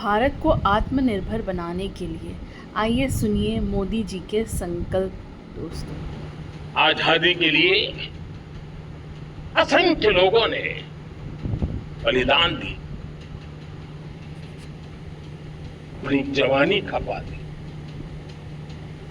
भारत को आत्मनिर्भर बनाने के लिए आइए सुनिए मोदी जी के संकल्प। दोस्तों, आजादी के लिए असंख्य लोगों ने बलिदान दी, अपनी जवानी खपा दी,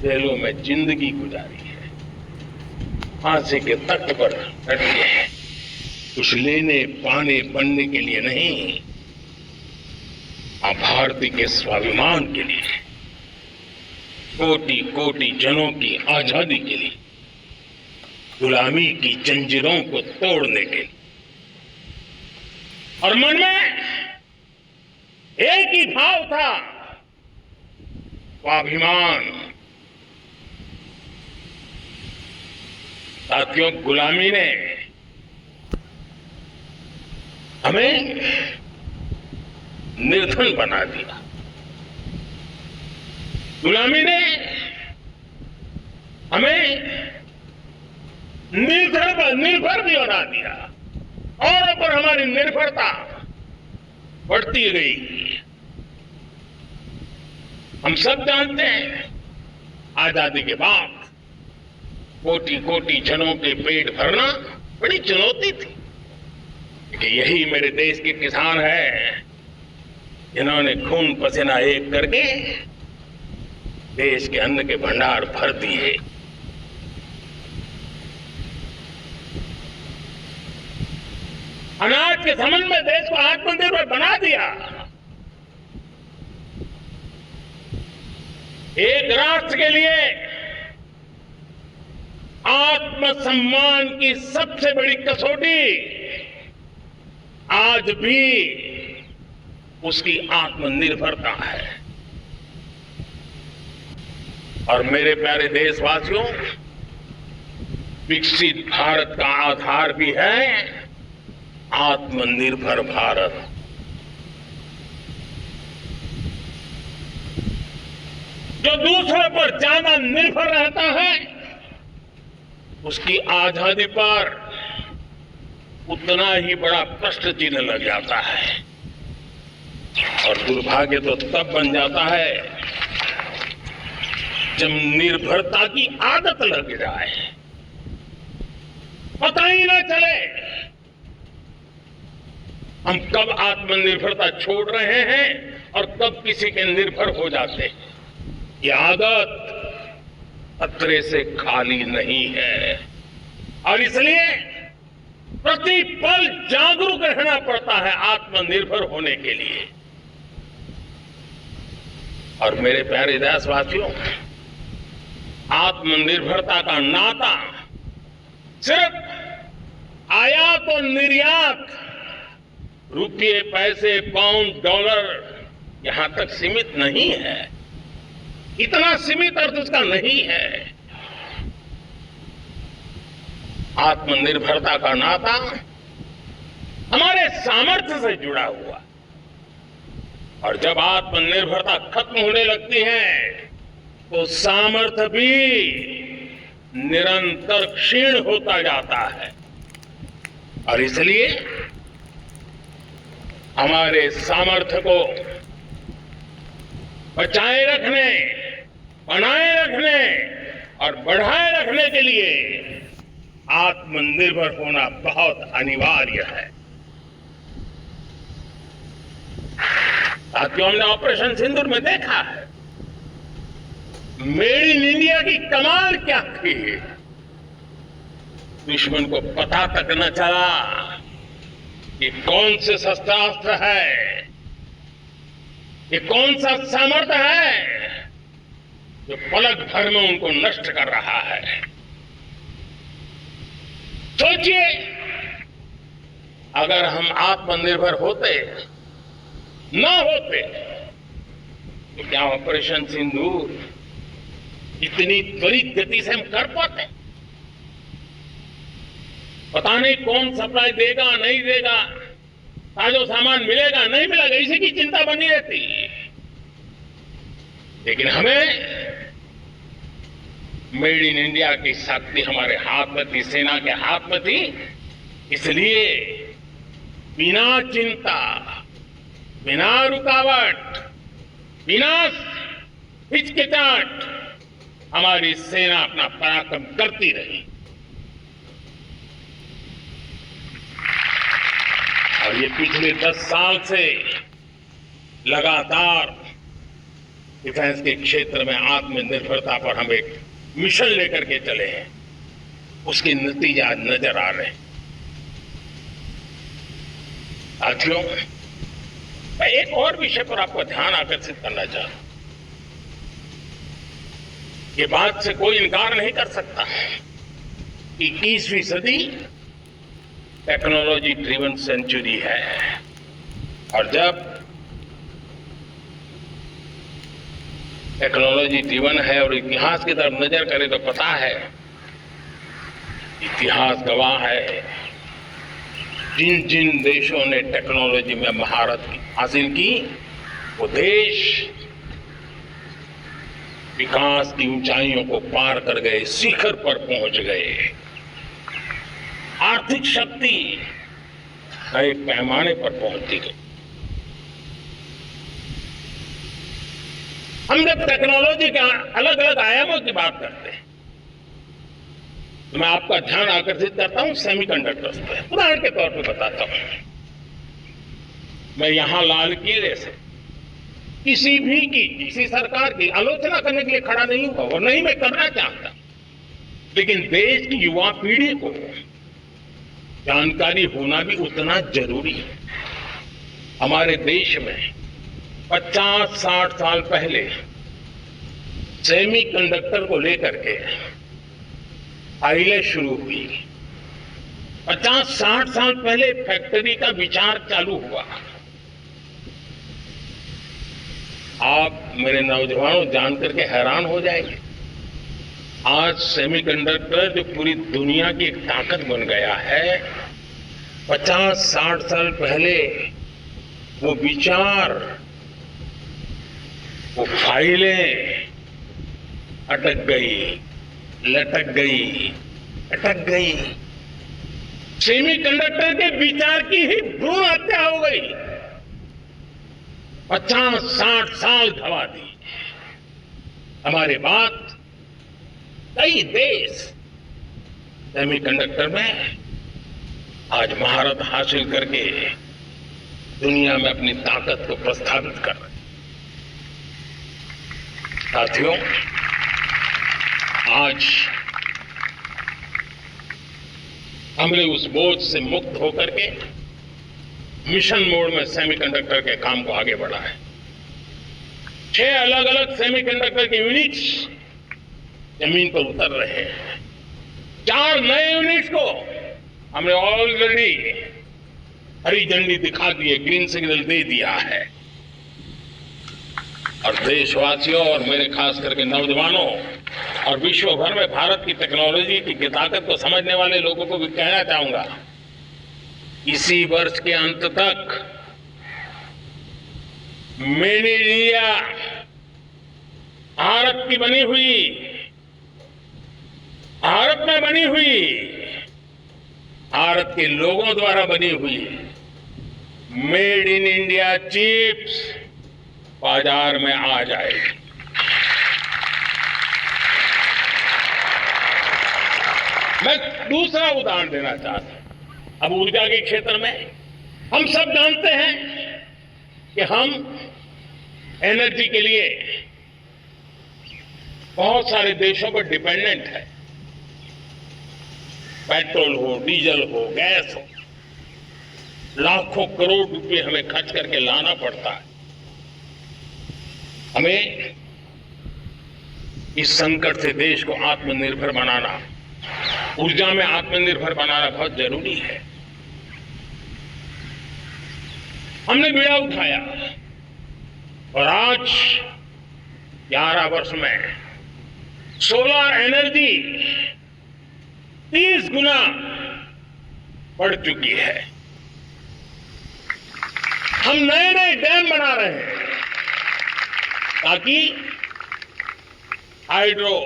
जेलों में जिंदगी गुजारी है, फांसी के तख्त पर डटे हैं। कुछ लेने पाने बनने के लिए नहीं, भारतीय के स्वाभिमान के लिए, कोटि कोटि जनों की आजादी के लिए, गुलामी की जंजीरों को तोड़ने के लिए। और मन में एक ही भाव था, स्वाभिमान। साथियों, गुलामी ने हमें निर्धन बना दिया, गुलामी ने हमें निर्भर भी बना दिया, औरों पर हमारी निर्भरता बढ़ती गई। हम सब जानते हैं, आजादी के बाद कोटि कोटि जनों के पेट भरना बड़ी चुनौती थी, कि यही मेरे देश के किसान हैं जिन्होंने खून पसीना एक करके देश के अन्न के भंडार भर दिए। अनाज के संबंध में देश को आत्मनिर्भर बना दिया। एक राष्ट्र के लिए आत्मसम्मान की सबसे बड़ी कसौटी आज भी उसकी आत्मनिर्भरता है। और मेरे प्यारे देशवासियों, विकसित भारत का आधार भी है आत्मनिर्भर भारत। जो दूसरों पर ज्यादा निर्भर रहता है, उसकी आजादी पर उतना ही बड़ा प्रश्न चिन्ह लग जाता है। और दुर्भाग्य तो तब बन जाता है जब निर्भरता की आदत लग जाए, पता ही ना चले हम कब आत्मनिर्भरता छोड़ रहे हैं और कब किसी के निर्भर हो जाते हैं। ये आदत खतरे से खाली नहीं है, और इसलिए प्रति पल जागरूक रहना पड़ता है आत्मनिर्भर होने के लिए। और मेरे प्यारे देशवासियों, आत्मनिर्भरता का नाता सिर्फ आयात और निर्यात, रुपये पैसे पाउंड डॉलर यहां तक सीमित नहीं है। इतना सीमित अर्थ उसका नहीं है। आत्मनिर्भरता का नाता हमारे सामर्थ्य से जुड़ा हुआ, और जब आत्मनिर्भरता खत्म होने लगती है तो सामर्थ्य भी निरंतर क्षीण होता जाता है। और इसलिए हमारे सामर्थ्य को बचाए रखने, बनाए रखने और बढ़ाए रखने के लिए आत्मनिर्भर होना बहुत अनिवार्य है। साथियों, हमने ऑपरेशन सिंदूर में देखा है मेड इन इंडिया की कमाल क्या थी। दुश्मन को पता तक न चला कि कौन से शस्त्रास्त्र है, ये कौन सा सामर्थ्य है जो पलक भर में उनको नष्ट कर रहा है। सोचिए, अगर हम आत्मनिर्भर होते ना होते तो क्या ऑपरेशन सिंदूर इतनी त्वरित गति से हम कर पाते? पता नहीं कौन सप्लाई देगा नहीं देगा, ताजो सामान मिलेगा नहीं मिलेगा, इसी की चिंता बनी रहती। लेकिन हमें मेड इन इंडिया की शक्ति हमारे हाथ में थी, सेना के हाथ में थी। इसलिए बिना चिंता, बिना रुकावट बिना हिचकिचाहट हमारी सेना अपना पराक्रम करती रही और ये पिछले 10 साल से लगातार डिफेंस के क्षेत्र में आत्मनिर्भरता पर हम एक मिशन लेकर के चले हैं, उसके नतीजे आज नजर आ रहे हैं। साथियों, मैं एक और विषय पर आपका ध्यान आकर्षित करना चाहता हूं। ये बात से कोई इनकार नहीं कर सकता कि 21वीं सदी टेक्नोलॉजी ड्रिवन सेंचुरी है और जब टेक्नोलॉजी ड्रिवन है और इतिहास की तरफ नजर करें तो पता है, इतिहास गवाह है, जिन जिन देशों ने टेक्नोलॉजी में महारत हासिल की वो देश विकास की ऊंचाइयों को पार कर गए, शिखर पर पहुंच गए। आर्थिक शक्ति नए पैमाने पर पहुंचती गई। हम जब टेक्नोलॉजी के अलग अलग आयामों की बात करते हैं तो मैं आपका ध्यान आकर्षित करता हूं सेमीकंडक्टर्स पे। उदाहरण के तौर पे बताता हूं, मैं यहां लाल किले से किसी सरकार की आलोचना करने के लिए खड़ा नहीं हुआ और नहीं मैं करना चाहता, लेकिन देश की युवा पीढ़ी को जानकारी होना भी उतना जरूरी है। हमारे देश में 50-60 साल पहले सेमीकंडक्टर को लेकर के फाइलें शुरू हुई। 50-60 साल पहले फैक्ट्री का विचार चालू हुआ। आप मेरे नौजवानों जानकर के हैरान हो जाएंगे, आज सेमीकंडक्टर जो पूरी दुनिया की एक ताकत बन गया है, 50-60 साल पहले वो विचार, वो फाइलें अटक गई, लटक गई, अटक गई। सेमीकंडक्टर के विचार की ही भ्रूण हत्या हो गई। 50-60 साल गवा दी। हमारे बाद कई देश सेमीकंडक्टर में आज महारत हासिल करके दुनिया में अपनी ताकत को प्रस्थापित कर रहे हैं। साथियों, आज हमने उस बोझ से मुक्त होकर के मिशन मोड में सेमीकंडक्टर के काम को आगे बढ़ा है। 6 अलग अलग सेमीकंडक्टर के यूनिट्स जमीन पर उतर रहे हैं। 4 नए यूनिट्स को हमने ऑलरेडी हरी झंडी दिखा दी है, ग्रीन सिग्नल दे दिया है। और देशवासियों और मेरे खास करके नौजवानों और विश्व भर में भारत की टेक्नोलॉजी की ताकत को समझने वाले लोगों को भी कहना चाहूंगा, इसी वर्ष के अंत तक मेड इन इंडिया, भारत की बनी हुई, भारत में बनी हुई, भारत के लोगों द्वारा बनी हुई मेड इन इंडिया चिप्स बाजार में आ जाएगी। मैं दूसरा उदाहरण देना चाहता हूं। अब ऊर्जा के क्षेत्र में हम सब जानते हैं कि हम एनर्जी के लिए बहुत सारे देशों पर डिपेंडेंट है। पेट्रोल हो, डीजल हो, गैस हो, लाखों करोड़ रुपए हमें खर्च करके लाना पड़ता है। हमें इस संकट से देश को आत्मनिर्भर बनाना, ऊर्जा में आत्मनिर्भर बनाना बहुत जरूरी है। हमने बीड़ा उठाया और आज 11 वर्ष में सोलर एनर्जी 30 गुना बढ़ चुकी है। हम नए नए डैम बना रहे हैं ताकि हाइड्रो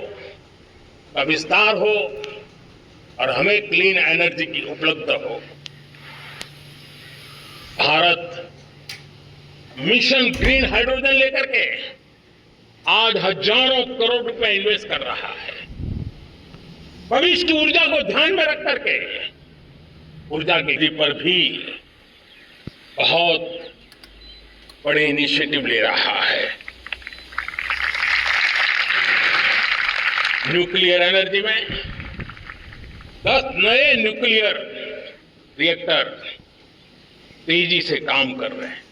का विस्तार हो और हमें क्लीन एनर्जी की उपलब्ध हो। भारत मिशन ग्रीन हाइड्रोजन लेकर के आज हजारों करोड़ रुपए इन्वेस्ट कर रहा है। भविष्य की ऊर्जा को ध्यान में रख करके ऊर्जा के पर भी बहुत बड़े इनिशिएटिव ले रहा है। न्यूक्लियर एनर्जी में 10 नए न्यूक्लियर रिएक्टर तेजी से काम कर रहे हैं।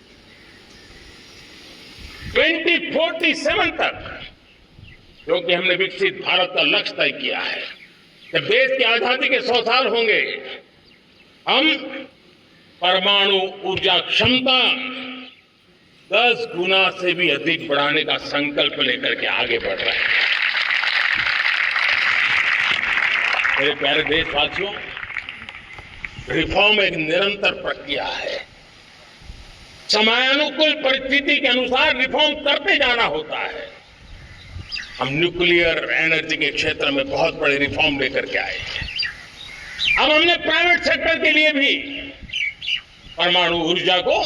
2047 तक जो कि हमने विकसित भारत का लक्ष्य तय किया है, जब देश की आजादी के 100 साल होंगे, हम परमाणु ऊर्जा क्षमता 10 गुना से भी अधिक बढ़ाने का संकल्प लेकर के आगे बढ़ रहे हैं। मेरे प्यारे देशवासियों, रिफॉर्म एक निरंतर प्रक्रिया है। समयानुकूल परिस्थिति के अनुसार रिफॉर्म करते जाना होता है। हम न्यूक्लियर एनर्जी के क्षेत्र में बहुत बड़े रिफॉर्म लेकर के आए हैं। अब हमने प्राइवेट सेक्टर के लिए भी परमाणु ऊर्जा को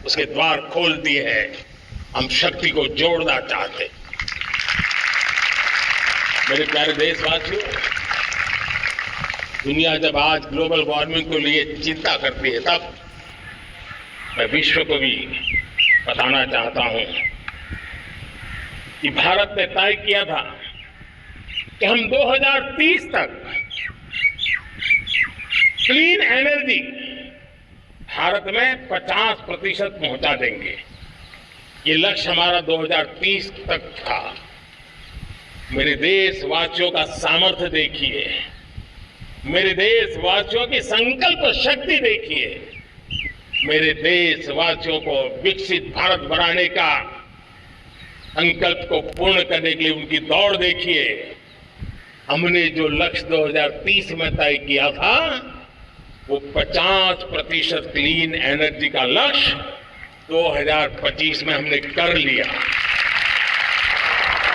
उसके द्वार खोल दिए हैं। हम शक्ति को जोड़ना चाहते। मेरे प्यारे देशवासियों, दुनिया जब आज ग्लोबल वार्मिंग को लिए चिंता करती है, तब मैं विश्व को भी बताना चाहता हूं कि भारत ने तय किया था कि हम 2030 तक क्लीन एनर्जी भारत में 50% पहुंचा देंगे। ये लक्ष्य हमारा 2030 तक था। मेरे देशवासियों का सामर्थ्य देखिए, मेरे देशवासियों की संकल्प शक्ति देखिए, मेरे देशवासियों को विकसित भारत बनाने का संकल्प को पूर्ण करने के लिए उनकी दौड़ देखिए। हमने जो लक्ष्य 2030 में तय किया था, वो 50% क्लीन एनर्जी का लक्ष्य 2025 में हमने कर लिया।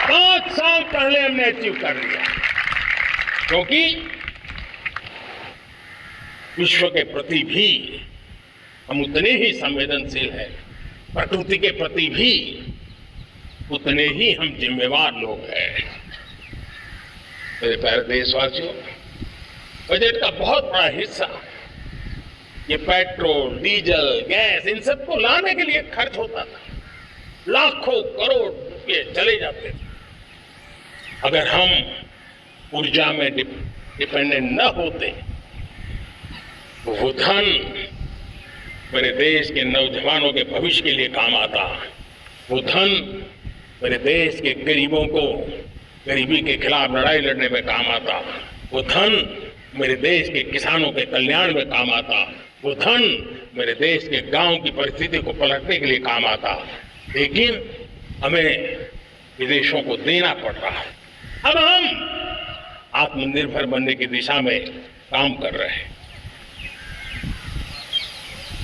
5 साल पहले हमने अचीव कर लिया, क्योंकि विश्व के प्रति भी हम उतने ही संवेदनशील हैं, प्रकृति के प्रति भी उतने ही हम जिम्मेवार लोग हैं। मेरे प्यारे देशवासियों, बजट का बहुत बड़ा हिस्सा ये पेट्रोल, डीजल, गैस, इन सबको लाने के लिए खर्च होता था। लाखों करोड़ रुपए चले जाते थे। अगर हम ऊर्जा में डिपेंडेंट न होते तो वो धन मेरे देश के नौजवानों के भविष्य के लिए काम आता। वो धन मेरे देश के गरीबों को गरीबी के खिलाफ लड़ाई लड़ने में काम आता। वो धन मेरे देश के किसानों के कल्याण में काम आता। वो धन मेरे देश के गांव की परिस्थिति को पलटने के लिए काम आता। लेकिन हमें विदेशों को देना पड़ रहा है। अब हम आत्मनिर्भर बनने की दिशा में काम कर रहे हैं।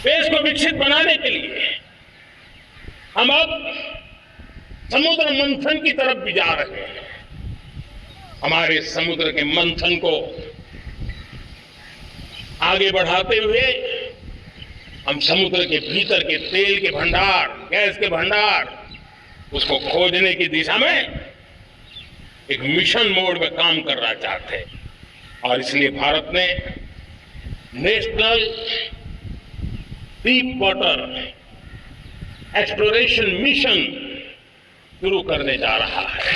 देश को विकसित बनाने के लिए हम अब समुद्र मंथन की तरफ भी जा रहे हैं। हमारे समुद्र के मंथन को आगे बढ़ाते हुए हम समुद्र के भीतर के तेल के भंडार, गैस के भंडार, उसको खोजने की दिशा में एक मिशन मोड में काम करना चाहते हैं। और इसलिए भारत ने national deep water exploration mission शुरू करने जा रहा है।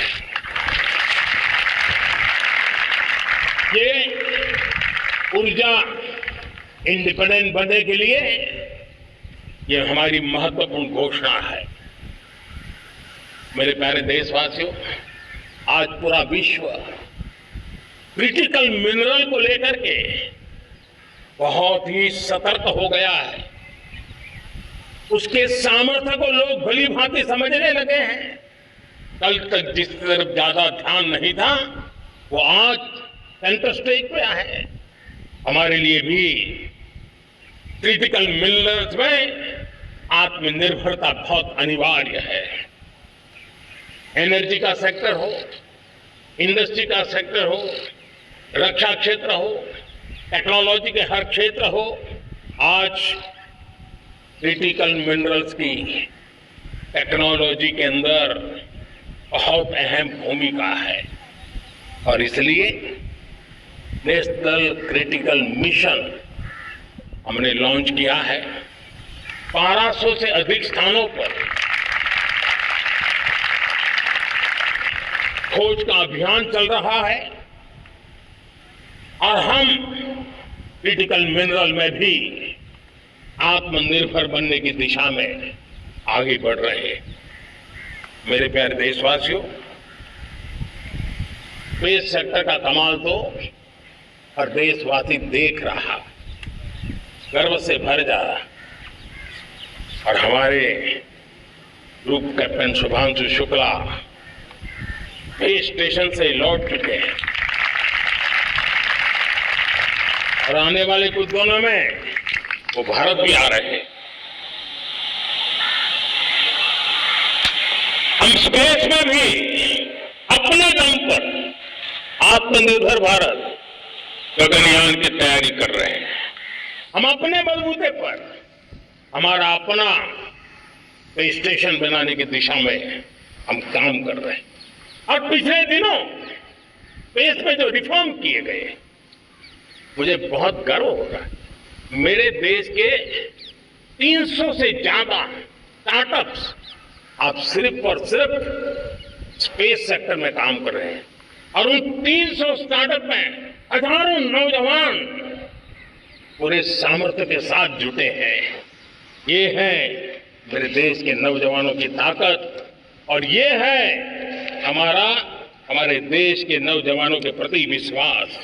ये ऊर्जा इंडिपेंडेंट बनने के लिए ये हमारी महत्वपूर्ण घोषणा है। मेरे प्यारे देशवासियों, आज पूरा विश्व क्रिटिकल मिनरल को लेकर के बहुत ही सतर्क हो गया है। उसके सामर्थ्य को लोग भली भांति समझने लगे हैं। कल तक जिस तरफ ज्यादा ध्यान नहीं था, वो आज सेंटर स्टेज पे है। हमारे लिए भी क्रिटिकल मिनरल्स में आत्मनिर्भरता बहुत अनिवार्य है। एनर्जी का सेक्टर हो, इंडस्ट्री का सेक्टर हो, रक्षा क्षेत्र हो, टेक्नोलॉजी के हर क्षेत्र हो, आज क्रिटिकल मिनरल्स की टेक्नोलॉजी के अंदर बहुत अहम भूमिका है और इसलिए नेशनल क्रिटिकल मिशन हमने लॉन्च किया है। 1200 से अधिक स्थानों पर खोज का अभियान चल रहा है और हम क्रिटिकल मिनरल में भी आत्मनिर्भर बनने की दिशा में आगे बढ़ रहे हैं। मेरे प्यारे देशवासियों, स्पेस सेक्टर का कमाल तो हर देशवासी देख रहा, गर्व से भर जा रहा। और हमारे group captain Shubhanshu Shukla space station से लौट चुके हैं और आने वाले कुछ दिनों में वो भारत भी आ रहे हैं। हम स्पेस में भी अपने दम पर आत्मनिर्भर भारत गगनयान की तैयारी कर रहे हैं। हम अपने बलबूते पर हमारा अपना स्पेस स्टेशन बनाने की दिशा में हम काम कर रहे हैं। और पिछले दिनों स्पेस में जो रिफॉर्म किए गए, मुझे बहुत गर्व हो रहा है। मेरे देश के 300 से ज्यादा स्टार्टअप्स आप सिर्फ और सिर्फ स्पेस सेक्टर में काम कर रहे हैं और उन 300 स्टार्टअप में हजारों नौजवान पूरे सामर्थ्य के साथ जुटे हैं। ये है मेरे देश के नौजवानों की ताकत और ये है हमारे देश के नौजवानों के प्रति विश्वास।